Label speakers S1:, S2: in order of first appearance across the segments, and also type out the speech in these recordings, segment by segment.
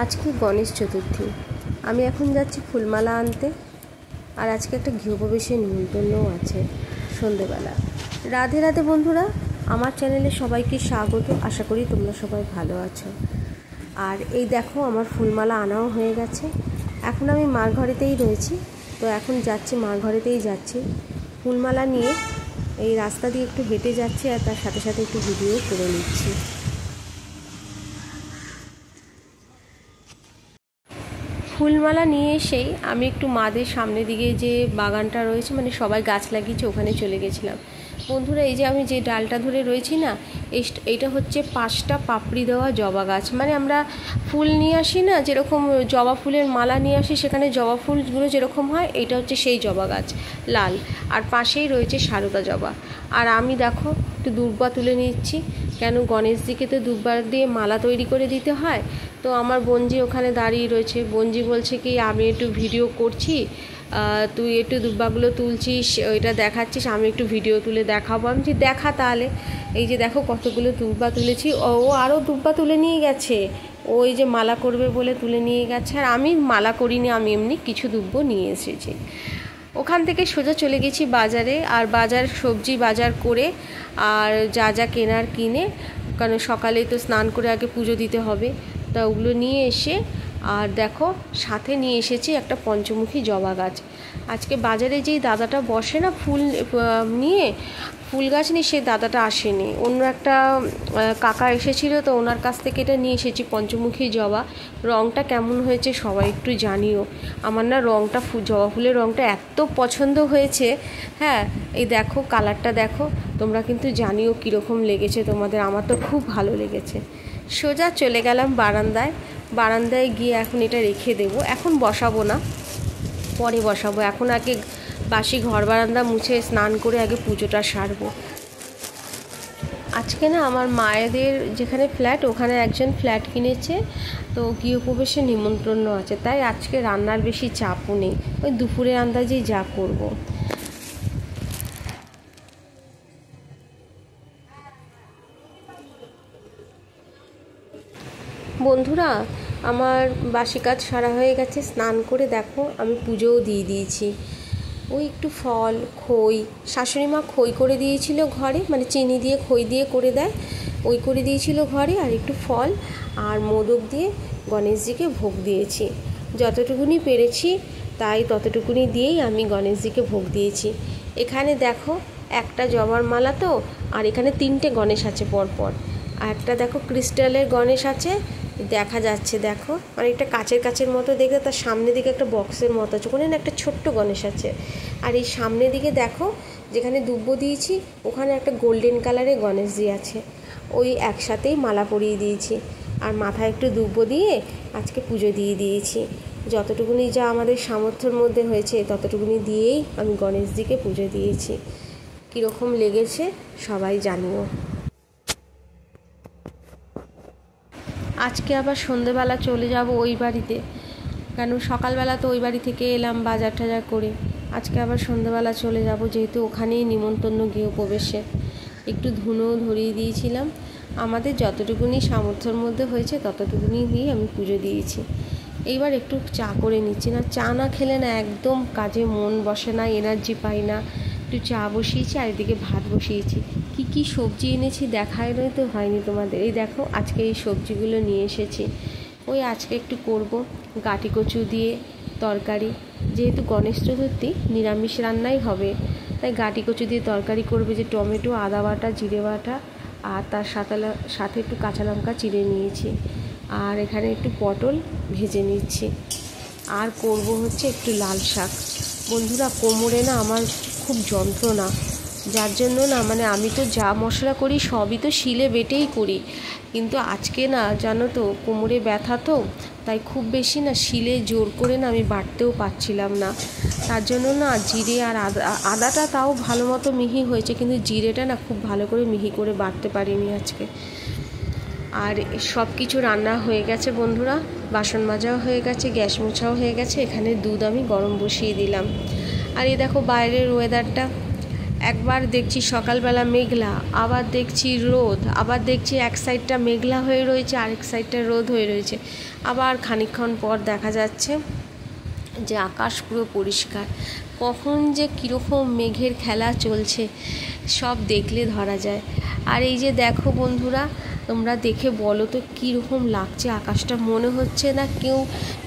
S1: আজকে গণেশ চতুর্থী। আমি এখন যাচ্ছি ফুলমালা আনতে। আর আজকে একটা গৃহপ্রবেশের নিমন্ত্রণও আছে সন্ধেবেলা। রাধে রাধে বন্ধুরা, আমার চ্যানেলে সবাইকে স্বাগত। আশা করি তোমরা সবাই ভালো আছো। আর এই দেখো, আমার ফুলমালা আনাও হয়ে গেছে। এখন আমি মার ঘরেতেই রয়েছি, তো এখন যাচ্ছি, মার ঘরেতেই যাচ্ছি। ফুলমালা নিয়ে এই রাস্তা দিয়ে একটু হেঁটে যাচ্ছি, আর তার সাথে সাথে একটু ভিডিও করে নিচ্ছি। ফুলমালা নিয়ে এসেই আমি একটু মাদের সামনে দিকে যে বাগানটা রয়েছে, মানে সবাই গাছ লাগিয়েছে, ওখানে চলে গেছিলাম। বন্ধুরা, এই যে আমি যে ডালটা ধরে রয়েছি না, এইটা হচ্ছে 5টা পাপড়ি দেওয়া জবা গাছ। মানে আমরা ফুল নিয়ে আসি না, যেরকম জবা ফুলের মালা নিয়ে আসি, সেখানে জবা ফুলগুলো যেরকম হয়, এইটা হচ্ছে সেই জবা গাছ, লাল। আর পাশেই রয়েছে সারদা জবা। আর আমি দেখো একটু দুর্বা তুলে নিচ্ছি, কেন গণেশজিকে তো দুর্বা দিয়ে মালা তৈরি করে দিতে হয়। তো আমার বোনজি ওখানে দাঁড়িয়ে রয়েছে। বোনজি বলছে কি, আমি একটু ভিডিও করছি, তুই একটু দুব্বাগুলো তুলছিস, ওইটা দেখাচ্ছিস, আমি একটু ভিডিও তুলে দেখাবো। আমি যে দেখা তাহলে। এই যে দেখো কতগুলো দুব্বা তুলেছি। ও আরও দুব্বা তুলে নিয়ে গেছে, ওই যে মালা করবে বলে তুলে নিয়ে গেছে। আর আমি মালা করিনি, আমি এমনি কিছু দুব্বো নিয়ে এসেছি। ওখান থেকে সোজা চলে গেছি বাজারে। আর সবজি বাজার করে আর যা যা কেনার কিনে, কারণ সকালেই তো স্নান করে আগে পুজো দিতে হবে, তা ওগুলো নিয়ে এসে, আর দেখো সাথে নিয়ে এসেছি একটা পঞ্চমুখী জবা গাছ। আজকে বাজারে যেই দাদাটা বসে না ফুল নিয়ে, ফুল গাছ নিয়ে, সে দাদাটা আসেনি, অন্য একটা কাকা এসেছিল, তো ওনার কাছ থেকে এটা নিয়ে এসেছি পঞ্চমুখী জবা। রঙটা কেমন হয়েছে সবাই একটু জানিও। আমার না রঙটা জবা ফুলের রঙটা এত পছন্দ হয়েছে। হ্যাঁ, এই দেখো কালারটা দেখো, তোমরা কিন্তু জানিও কীরকম লেগেছে তোমাদের। আমার তো খুব ভালো লেগেছে। সোজা চলে গেলাম বারান্দায় গিয়ে এখন এটা রেখে দেবো। এখন বসাবো না, পরে বসাবো। এখন আগে বাসি ঘর বারান্দা মুছে স্নান করে আগে পুজোটা সারবো। আজকে না আমার মায়েদের যেখানে ফ্ল্যাট, ওখানে একজন ফ্ল্যাট কিনেছে, তো গৃহপ্রবেশের নিমন্ত্রণ আছে, তাই আজকে রান্নার বেশি চাপও নেই। ওই দুপুরের আন্দাজেই যা করব। বন্ধুরা, আমার বাসি কাজ সারা হয়ে গেছে। স্নান করে দেখো আমি পুজোও দিয়ে দিয়েছি। ওই একটু ফল, খই, শাশুড়ি মা খই করে দিয়েছিল ঘরে, মানে চিনি দিয়ে খই দিয়ে করে দেয়, ওই করে দিয়েছিল ঘরে। আর একটু ফল আর মোদক দিয়ে গণেশজিকে ভোগ দিয়েছি। যতটুকুনি পেরেছি তাই ততটুকুনি দিয়েই আমি গণেশজিকে ভোগ দিয়েছি। এখানে দেখো একটা জবার মালা তো, আর এখানে 3টে গণেশ আছে পরপর। আর একটা দেখো ক্রিস্টালের গণেশ আছে, দেখা যাচ্ছে দেখো, মানে একটা কাচের মতো দেখতে। তার সামনের দিকে একটা বক্সের মতো আছে, ওখানে না একটা ছোট্ট গণেশ আছে। আর এই সামনের দিকে দেখো যেখানে দুব্বো দিয়েছি, ওখানে একটা গোল্ডেন কালারের গণেশজি আছে। ওই একসাথেই মালা পরিয়ে দিয়েছি। আর মাথায় একটু দুব্বো দিয়ে আজকে পুজো দিয়ে দিয়েছি। যতটুকুনি যা আমাদের সামর্থ্যের মধ্যে হয়েছে ততটুকুনি দিয়েই আমি গণেশজিকে পুজো দিয়েছি। কীরকম লেগেছে সবাই জানিও। আজকে আবার সন্ধেবেলা চলে যাব ওই বাড়িতে, কেন সকালবেলা তো ওই বাড়ি থেকে এলাম বাজার টাজার করে। আজকে আবার সন্ধেবেলা চলে যাব, যেহেতু ওখানেই নিমন্ত্রণ গৃহপ্রবেশে। একটু ধুনোও ধরিয়ে দিয়েছিলাম। আমাদের যতটুকুনি সামর্থ্যের মধ্যে হয়েছে ততটুকুনি দিয়ে আমি পুজো দিয়েছি। এইবার একটু চা করে নিচ্ছি। না, চা না খেলে না একদম কাজে মন বসে না, এনার্জি পাই না। একটু চা বসিয়েছি, আর এদিকে ভাত বসিয়েছি। কি সবজি এনেছি দেখাই নয় তো হয়নি তোমাদের। এই দেখো আজকে এই সবজিগুলো নিয়ে এসেছি। ওই আজকে একটু করব গাটি কচু দিয়ে তরকারি, যেহেতু গণেশ চতুর্থী নিরামিষ রান্নাই হবে, তাই গাটি কচু দিয়ে তরকারি করবে। যে টমেটো, আদা বাটা, জিরে বাটা, আর তার সাথে একটু কাঁচা লঙ্কা চিড়ে নিয়েছি। আর এখানে একটু পটল ভেজে নিচ্ছি। আর করব হচ্ছে একটু লাল শাক। বন্ধুরা, কোমরে না আমার খুব যন্ত্রণা, যার জন্য না, মানে আমি তো যা মশলা করি সবই তো শিলে বেটেই করি, কিন্তু আজকে না জানো তো কোমরে ব্যথা, তো তাই খুব বেশি না শিলে জোর করে না আমি বাটতেও পারছিলাম না। তার জন্য না জিরে আর আদাটা তাও ভালো মতো মিহি হয়েছে, কিন্তু জিরেটা না খুব ভালো করে মিহি করে বাটতে পারিনি আজকে। আর সব কিছু রান্না হয়ে গেছে বন্ধুরা, বাসন মাজাও হয়ে গেছে, গ্যাস মোছাও হয়ে গেছে। এখানে দুধ আমি গরম বসিয়ে দিলাম। আর এই দেখো বাইরের ওয়েদারটা একবার দেখছি সকালবেলা মেঘলা, আবার দেখছি রোদ, আবার দেখছি এক সাইডটা মেঘলা হয়ে রয়েছে, আরেক সাইডটা রোদ হয়ে রয়েছে। আবার খানিকক্ষণ পর দেখা যাচ্ছে যে আকাশ পুরো পরিষ্কার। কখন যে কীরকম মেঘের খেলা চলছে সব দেখলে ধরা যায়। আর এই যে দেখো বন্ধুরা, তোমরা দেখে বলো তো কীরকম লাগছে আকাশটা। মনে হচ্ছে না কেউ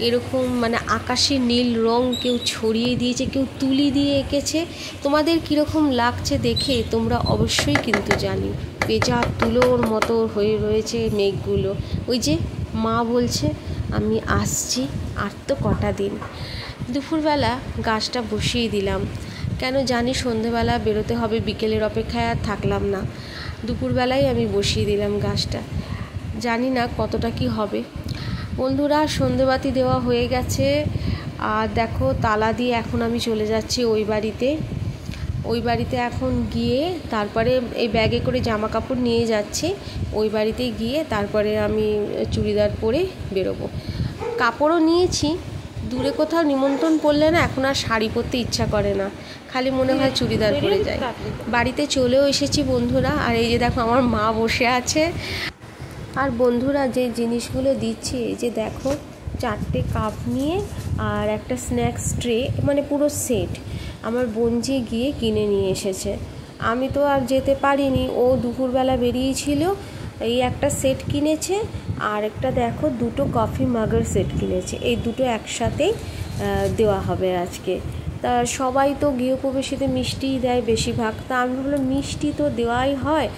S1: এরকম মানে আকাশে নীল রং কেউ ছড়িয়ে দিয়েছে, কেউ তুলি দিয়ে এঁকেছে? তোমাদের কীরকম লাগছে দেখে তোমরা অবশ্যই কিন্তু জানি। পেঁচা তুলোর মতো হয়ে রয়েছে মেঘগুলো। ওই যে মা বলছে আমি আসছি, আর তো কটা দিন। দুপুরবেলা গাছটা বসিয়ে দিলাম, কেন জানি সন্ধেবেলা বেরোতে হবে, বিকেলের অপেক্ষায় আর থাকলাম না। দুপুরবেলায় আমি বসিয়ে দিলাম গাছটা, জানি না কতটা কি হবে। বন্ধুরা সন্ধেবাতি দেওয়া হয়ে গেছে, আর দেখো তালা দিয়ে এখন আমি চলে যাচ্ছি ওই বাড়িতে এখন গিয়ে তারপরে এই ব্যাগে করে জামা কাপড় নিয়ে যাচ্ছি। ওই বাড়িতে গিয়ে তারপরে আমি চুড়িদার পরে বেরোবো। কাপড়ও নিয়েছি, দূরে কোথাও নিমন্ত্রণ পড়লে না এখন আর শাড়ি পরতে ইচ্ছা করে না, খালি মনে হয় চুড়িদার পরে যায়। বাড়িতে চলেও এসেছি বন্ধুরা, আর এই যে দেখো আমার মা বসে আছে। আর বন্ধুরা যে জিনিসগুলো দিচ্ছি, এই যে দেখো 4টে কাপ নিয়ে আর একটা স্ন্যাক্স ট্রে, মানে পুরো সেট আমার বোনজি গিয়ে কিনে নিয়ে এসেছে। আমি তো আর যেতে পারিনি, ও দুপুরবেলা বেরিয়েছিল। এই একটা সেট কিনেছে, আর একটা দেখো 2টো কফি মাগের সেট কিনেছে। এই দুটো একসাথেই দেওয়া হবে আজকে। তা সবাই তো গৃহপ্রবেশীতে মিষ্টিই দেয় বেশিরভাগ, তা আমি ভাবলাম মিষ্টি তো দেওয়াই হয়,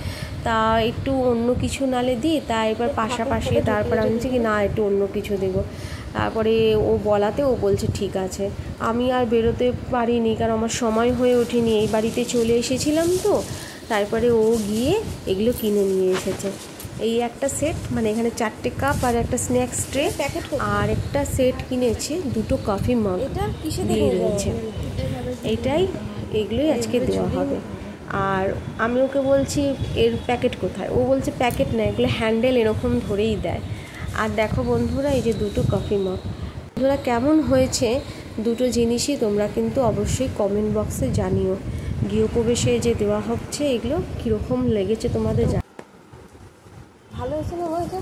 S1: তা একটু অন্য কিছু নালে দিই। তা এবার পাশাপাশি তারপর আমি বলছি কি না একটু অন্য কিছু দেবো। তারপরে ও বলাতে ও বলছে ঠিক আছে। আমি আর বেরোতে পারিনি, কারণ আমার সময় হয়ে ওঠেনি, এই বাড়িতে চলে এসেছিলাম তো। তারপরে ও গিয়ে এগুলো কিনে নিয়ে এসেছে। এই একটা সেট, মানে এখানে 4টে কাপ আর একটা স্ন্যাক্স ট্রে, আর একটা সেট কিনেছে 2টো কফি মাগ দিয়ে রয়েছে। এগুলোই আজকে দেওয়া হবে। আর আমি ওকে বলছি এর প্যাকেট কোথায়, ও বলছে প্যাকেট না, এগুলো হ্যান্ডেল এরকম ধরেই দেয়। আর দেখো বন্ধুরা এই যে 2টো কফি মাগ। বন্ধুরা কেমন হয়েছে দুটো জিনিসই তোমরা কিন্তু অবশ্যই কমেন্ট বক্সে জানিও। গৃহপ্রবেশে যে দেওয়া হচ্ছে এগুলো কীরকম লেগেছে তোমাদের ভালো হয়েছে না হয়েছে।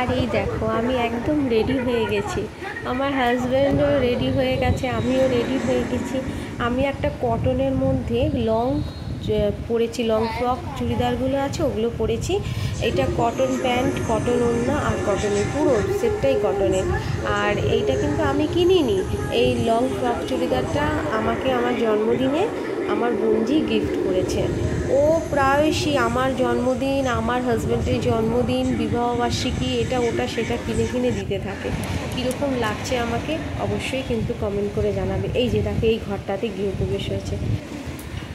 S1: আর এই দেখো আমি একদম রেডি হয়ে গেছি, আমার হাজব্যান্ডও রেডি হয়ে গেছে, আমিও রেডি হয়ে গেছি। আমি একটা কটনের মধ্যে লং পরেছি, লং ফ্রক চুড়িদারগুলো আছে ওগুলো পরেছি। এটা কটন প্যান্ট, কটন ওড়না আর কটনের পুরো সেটটাই কটনের। আর এইটা কিন্তু আমি কিনিনি, এই লং ফ্রক চুড়িদারটা আমাকে আমার জন্মদিনে আমার বোনজি গিফট করেছে। ও প্রায়শই আমার জন্মদিন, আমার হাজব্যান্ডের জন্মদিন, বিবাহবার্ষিকী, এটা ওটা সেটা কিনে কিনে দিতে থাকে। কীরকম লাগছে আমাকে অবশ্যই কিন্তু কমেন্ট করে জানাবে। এই যে দেখো এই ঘরটাতে গৃহপ্রবেশ হয়েছে।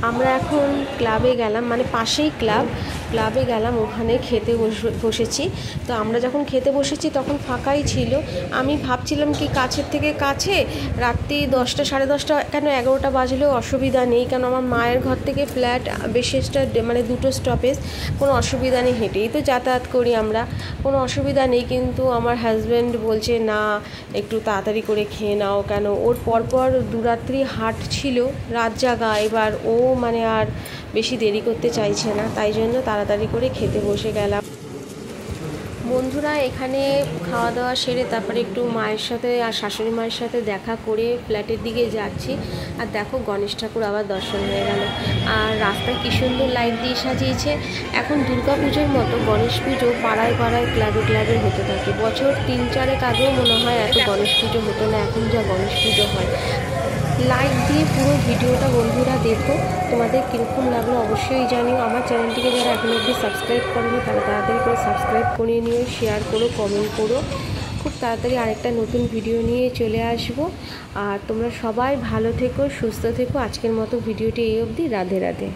S1: আমরা এখন ক্লাবে গেলাম, মানে পাশেই ক্লাবে গেলাম, ওখানে খেতে বসেছি। তো আমরা যখন খেতে বসেছি তখন ফাঁকাই ছিল। আমি ভাবছিলাম কি কাছের থেকে কাছে, রাত্রি 10টা 10:30 কেন 11টা বাজলেও অসুবিধা নেই, কারণ আমার মায়ের ঘর থেকে ফ্ল্যাট বেশেষটা মানে 2টো স্টপেজ, কোনো অসুবিধা নেই, হেঁটেই তো যাতায়াত করি আমরা, কোনো অসুবিধা নেই। কিন্তু আমার হাজব্যান্ড বলছে না একটু তাড়াতাড়ি করে খেয়ে নাও, কেন ওর পরপর 2 রাত্রি হাট ছিল, রাত জাগা। এবার ও মানে আর বেশি দেরি করতে চাইছে না, তাই জন্য তাড়াতাড়ি করে খেতে বসে গেলাম। বন্ধুরা এখানে খাওয়া দাওয়া সেরে তারপরে একটু মায়ের সাথে আর শাশুড়ি মায়ের সাথে দেখা করে ফ্ল্যাটের দিকে যাচ্ছি। আর দেখো গণেশ ঠাকুর আবার দর্শন হয়ে গেল। আর রাস্তায় কী সুন্দর লাইট দিয়ে সাজিয়েছে। এখন দুর্গা পুজোর মতো গণেশ পুজো পাড়ায় পাড়ায় ক্লাবে হতে থাকে। বছর 3-4 আগেও মনে হয় এত গণেশ পুজো হতো না, এখন যা গণেশ পুজো হয়। লাইক দিয়ে পুরো ভিডিওটা বন্ধুরা দেখো, তোমাদের কীরকম লাগলো অবশ্যই জানিও। আমার চ্যানেলটিকে যারা এখন অবধি সাবস্ক্রাইব করেনি তারা তাড়াতাড়ি করে সাবস্ক্রাইব করে নিও, শেয়ার করো, কমেন্ট করো। খুব তাড়াতাড়ি আরেকটা নতুন ভিডিও নিয়ে চলে আসবো। আর তোমরা সবাই ভালো থেকো, সুস্থ থেকো। আজকের মতো ভিডিওটি এই অবধি। রাধে রাধে।